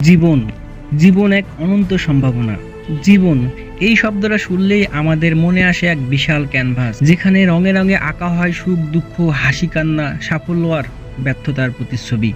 জীবন জীবন এক অনন্ত সম্ভাবনা। জীবন এই শব্দটা শুনলেই আমাদের মনে আসে এক বিশাল ক্যানভাস, যেখানে রঙে রঙে আঁকা হয় সুখ দুঃখ, হাসি কান্না, সাফল্য আর ব্যর্থতার প্রতিচ্ছবি।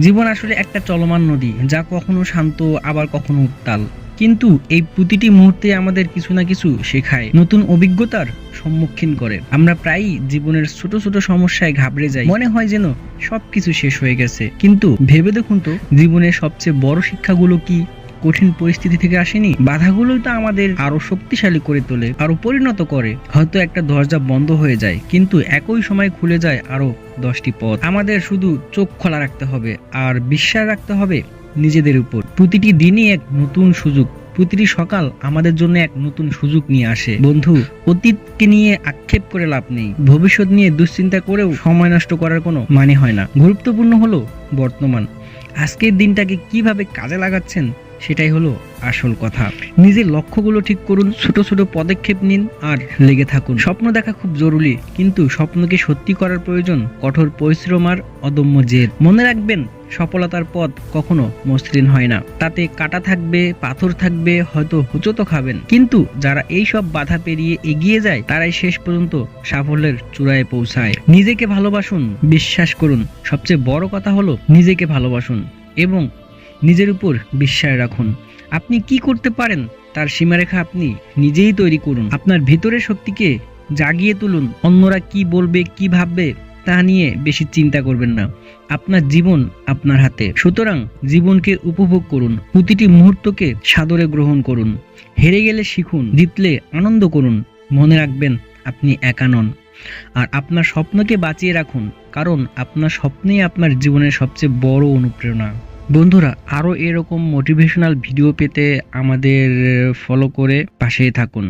জীবন আসলে একটা চলমান নদী, যা কখনো শান্ত আবার কখনো উত্তাল। কিন্তু এই প্রতিটি মুহূর্তে আমাদের কিছু না কিছু শেখায়, নতুন অভিজ্ঞতার সম্মুখীন করে। আমরা প্রায়ই জীবনের ছোট ছোট সমস্যায় ঘাবড়ে যাই, মনে হয় যেন সবকিছু শেষ হয়ে গেছে। কিন্তু ভেবে দেখুন তো, জীবনের সবচেয়ে বড় শিক্ষাগুলো কি কঠিন পরিস্থিতি থেকে আসেনি? বাধাগুলোই তো আমাদের আরো শক্তিশালী করে তোলে, আরো পরিণত করে। হয়তো একটা দরজা বন্ধ হয়ে যায়, কিন্তু একই সময় খুলে যায় আরো 10টি পথ। আমাদের শুধু চোখ খোলা রাখতে হবে আর বিশ্বাস রাখতে হবে নিজেদের উপর। প্রতিটি দিনই এক নতুন সুযোগ, প্রতিটি সকাল আমাদের জন্য এক নতুন সুযোগ নিয়ে আসে। বন্ধু, অতীতকে নিয়ে আক্ষেপ করে লাভ নেই, ভবিষ্যৎ নিয়ে দুশ্চিন্তা করেও সময় নষ্ট করার কোনো মানে হয় না। গুরুত্বপূর্ণ হলো বর্তমান। আজকের দিনটাকে কিভাবে কাজে লাগাচ্ছেন, সেটাই হলো আসল কথা। নিজের লক্ষ্যগুলো ঠিক করুন, ছোট ছোট পদক্ষেপ নিন আর লেগে থাকুন। স্বপ্ন দেখা খুব জরুরি, কিন্তু স্বপ্নকে সত্যি করার প্রয়োজন কঠোর পরিশ্রম আর অদম্য জেদ। মনে রাখবেন, সফলতার পথ কখনো মসৃণ হয় না। তাতে কাটা থাকবে, পাথর থাকবে, হয়তো হোঁচটও খাবেন। কিন্তু যারা এই সব বাধা পেরিয়ে এগিয়ে যায়, তারাই শেষ পর্যন্ত সাফল্যের চূড়ায় পৌঁছায়। নিজেকে ভালোবাসুন, বিশ্বাস করুন। সবচেয়ে বড় কথা হলো নিজেকে ভালোবাসুন এবং নিজের উপর বিশ্বাস রাখুন। আপনি কি করতে পারেন তার সীমারেখা আপনি নিজেই তৈরি করুন। আপনার ভিতরের শক্তিকে জাগিয়ে তুলুন। অন্যরা কি বলবে, কি ভাববে তা নিয়ে বেশি চিন্তা করবেন না। আপনার জীবন আপনার হাতে, সুতরাং জীবনকে উপভোগ করুন। প্রতিটি মুহূর্তকে সাদরে গ্রহণ করুন। হেরে গেলে শিখুন, জিতলে আনন্দ করুন। মনে রাখবেন, আপনি একা নন। আর আপনার স্বপ্নকে বাঁচিয়ে রাখুন, কারণ আপনার স্বপ্নই আপনার জীবনের সবচেয়ে বড় অনুপ্রেরণা। বন্ধুরা, আরো এরকম মোটিভেশনাল ভিডিও পেতে আমাদের ফলো করে পাশেই থাকুন।